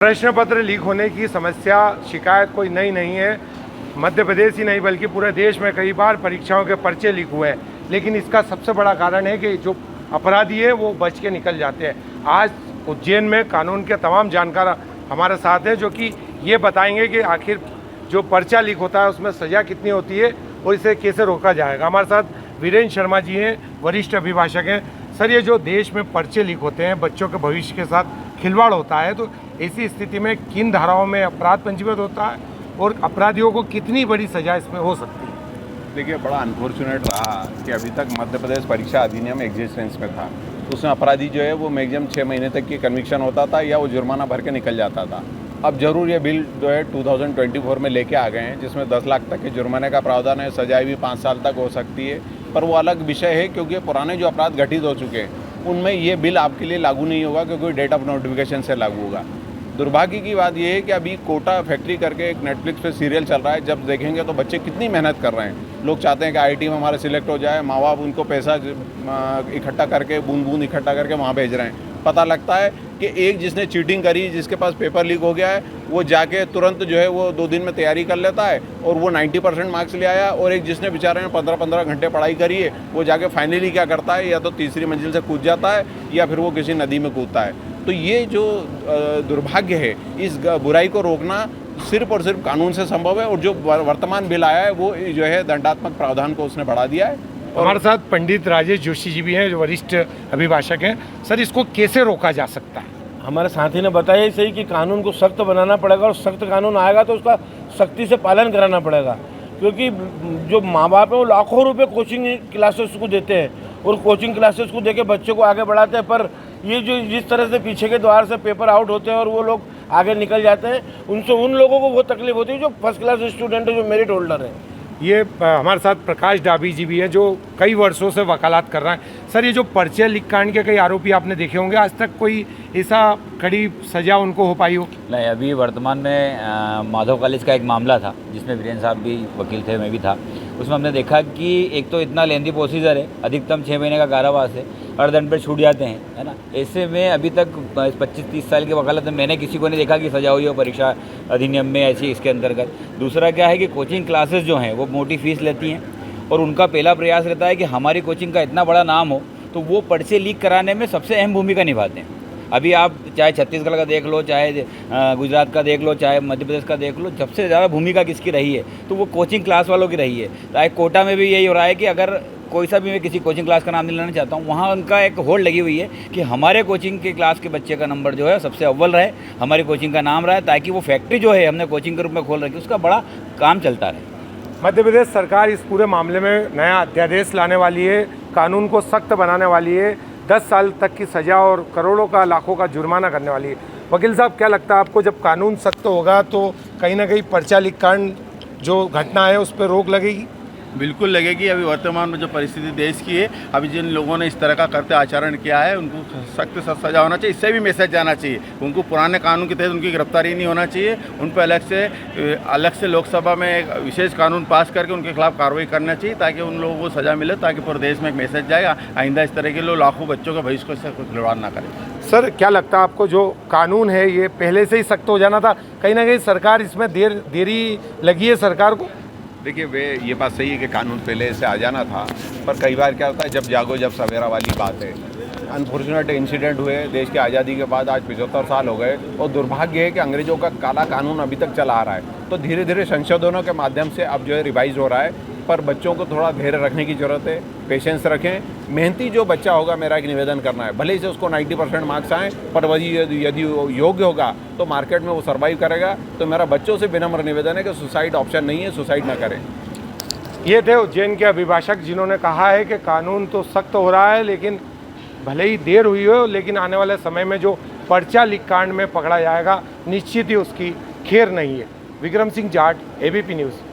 प्रश्न पत्र लीक होने की समस्या शिकायत कोई नई नहीं है। मध्य प्रदेश ही नहीं बल्कि पूरे देश में कई बार परीक्षाओं के पर्चे लीक हुए हैं, लेकिन इसका सबसे बड़ा कारण है कि जो अपराधी है वो बच के निकल जाते हैं। आज उज्जैन में कानून के तमाम जानकार हमारे साथ हैं जो कि ये बताएंगे कि आखिर जो पर्चा लीक होता है उसमें सज़ा कितनी होती है और इसे कैसे रोका जाएगा। हमारे साथ वीरेंद्र शर्मा जी हैं, वरिष्ठ अभिभाषक हैं। सर, ये जो देश में पर्चे लीक होते हैं, बच्चों के भविष्य के साथ खिलवाड़ होता है, तो ऐसी स्थिति में किन धाराओं में अपराध पंजीबद्ध होता है और अपराधियों को कितनी बड़ी सजा इसमें हो सकती है? देखिए, बड़ा अनफॉर्चुनेट रहा कि अभी तक मध्य प्रदेश परीक्षा अधिनियम एग्जिस्टेंस में था। उसमें अपराधी जो है वो मैक्सिमम 6 महीने तक की कन्विक्शन होता था या वो जुर्माना भर के निकल जाता था। अब जरूर ये बिल जो है 2024 में लेके आ गए हैं, जिसमें 10 लाख तक के जुर्माने का प्रावधान है, सजाएं भी 5 साल तक हो सकती है। पर वो अलग विषय है क्योंकि पुराने जो अपराध घटित हो चुके हैं उनमें ये बिल आपके लिए लागू नहीं होगा, क्योंकि डेट ऑफ नोटिफिकेशन से लागू होगा। दुर्भाग्य की बात यह है कि अभी कोटा फैक्ट्री करके एक नेटफ्लिक्स पे सीरियल चल रहा है। जब देखेंगे तो बच्चे कितनी मेहनत कर रहे हैं। लोग चाहते हैं कि आईआईटी में हमारा सिलेक्ट हो जाए, माँ बाप उनको पैसा इकट्ठा करके बूंद बूंद इकट्ठा करके वहाँ भेज रहे हैं। पता लगता है कि एक जिसने चीटिंग करी, जिसके पास पेपर लीक हो गया है, वो जाके तुरंत जो है वो 2 दिन में तैयारी कर लेता है और वो 90% मार्क्स ले आया। और एक जिसने बेचारे ने 15-15 घंटे पढ़ाई करी है, वो जाके फाइनली क्या करता है, या तो तीसरी मंजिल से कूद जाता है या फिर वो किसी नदी में कूदता है। तो ये जो दुर्भाग्य है, इस बुराई को रोकना सिर्फ और सिर्फ कानून से संभव है। और जो वर्तमान बिल आया है वो जो है दंडात्मक प्रावधान को उसने बढ़ा दिया है। हमारे साथ पंडित राजेश जोशी जी भी हैं जो वरिष्ठ अभिभाषक हैं। सर, इसको कैसे रोका जा सकता है? हमारे साथी ने बताया ही सही कि कानून को सख्त बनाना पड़ेगा और सख्त कानून आएगा तो उसका सख्ती से पालन कराना पड़ेगा, क्योंकि जो माँ बाप है वो लाखों रुपए कोचिंग क्लासेस को देते हैं और कोचिंग क्लासेस को देके बच्चों को आगे बढ़ाते हैं। पर ये जो जिस तरह से पीछे के द्वार से पेपर आउट होते हैं और वो लोग आगे निकल जाते हैं, उनसे उन लोगों को बहुत तकलीफ होती है जो फर्स्ट क्लास स्टूडेंट है, जो मेरिट होल्डर है। ये हमारे साथ प्रकाश डाबी जी भी हैं जो कई वर्षों से वकालत कर रहे हैं। सर, ये जो पर्चे लीक कांड के कई आरोपी आपने देखे होंगे, आज तक कोई ऐसा कड़ी सजा उनको हो पाई हो? नहीं, अभी वर्तमान में माधव कॉलेज का एक मामला था जिसमें वीरेंद्र साहब भी वकील थे, मैं भी था। उसमें हमने देखा कि एक तो इतना लेंदी प्रोसीजर है, अधिकतम 6 महीने का कारावास है, अर्धदंड पर छूट जाते हैं, है ना। ऐसे में अभी तक 25-30 साल की वकालत में मैंने किसी को नहीं देखा कि सजा हुई हो परीक्षा अधिनियम में ऐसी इसके अंतर्गत। दूसरा क्या है कि कोचिंग क्लासेस जो हैं वो मोटी फीस लेती हैं और उनका पहला प्रयास रहता है कि हमारी कोचिंग का इतना बड़ा नाम हो, तो वो पर्चे लीक कराने में सबसे अहम भूमिका निभाते हैं। अभी आप चाहे छत्तीसगढ़ का देख लो, चाहे गुजरात का देख लो, चाहे मध्य प्रदेश का देख लो, सबसे ज़्यादा भूमिका किसकी रही है तो वो कोचिंग क्लास वालों की रही है। चाहे कोटा में भी यही हो रहा है कि अगर कोई सा भी मैं किसी कोचिंग क्लास का नाम नहीं लेना चाहता हूँ, वहाँ उनका एक होल्ड लगी हुई है कि हमारे कोचिंग के क्लास के बच्चे का नंबर जो है सबसे अव्वल रहे, हमारी कोचिंग का नाम रहे, ताकि वो फैक्ट्री जो है हमने कोचिंग के रूप में खोल रखी उसका बड़ा काम चलता रहे। मध्य प्रदेश सरकार इस पूरे मामले में नया अध्यादेश लाने वाली है, कानून को सख्त बनाने वाली है, 10 साल तक की सज़ा और करोड़ों का लाखों का जुर्माना करने वाली है। वकील साहब, क्या लगता है आपको, जब कानून सख्त होगा तो कहीं ना कहीं पर्चा लीक कांड जो घटना है उस पर रोक लगेगी? बिल्कुल लगेगी। अभी वर्तमान में जो परिस्थिति देश की है, अभी जिन लोगों ने इस तरह का करते आचरण किया है उनको सख्त सजा होना चाहिए। इससे भी मैसेज जाना चाहिए, उनको पुराने कानून के तहत उनकी गिरफ्तारी नहीं होना चाहिए। उन पर अलग से लोकसभा में एक विशेष कानून पास करके उनके खिलाफ कार्रवाई करना चाहिए, ताकि उन लोगों को सजा मिले, ताकि पूरे देश में एक मैसेज जाएगा, आइंदा इस तरह के लोग लाखों बच्चों के भविष्य को खिलवाड़ ना करें। सर, क्या लगता है आपको, जो कानून है ये पहले से ही सख्त हो जाना था, कहीं ना कहीं सरकार इसमें देरी लगी है सरकार को? देखिए, ये बात सही है कि कानून पहले से आ जाना था, पर कई बार क्या होता है, जब जागो जब सवेरा वाली बात है। अनफॉर्चुनेट इंसिडेंट हुए देश की आज़ादी के बाद, आज 75 साल हो गए और दुर्भाग्य है कि अंग्रेजों का काला कानून अभी तक चला आ रहा है। तो धीरे धीरे संशोधनों के माध्यम से अब जो है रिवाइज हो रहा है, पर बच्चों को थोड़ा धैर्य रखने की ज़रूरत है, पेशेंस रखें। मेहनती जो बच्चा होगा, मेरा एक निवेदन करना है, भले ही से उसको 90% मार्क्स आएँ, पर वही यदि योग्य होगा तो मार्केट में वो सर्वाइव करेगा। तो मेरा बच्चों से विनम्र निवेदन है कि सुसाइड ऑप्शन नहीं है, सुसाइड ना करें। ये थे उज्जैन के अभिभाषक जिन्होंने कहा है कि कानून तो सख्त हो रहा है, लेकिन भले ही देर हुई हो, लेकिन आने वाले समय में जो पर्चा लीक कांड में पकड़ा जाएगा, निश्चित ही उसकी खैर नहीं है। Vikram Singh Jat, ABP news.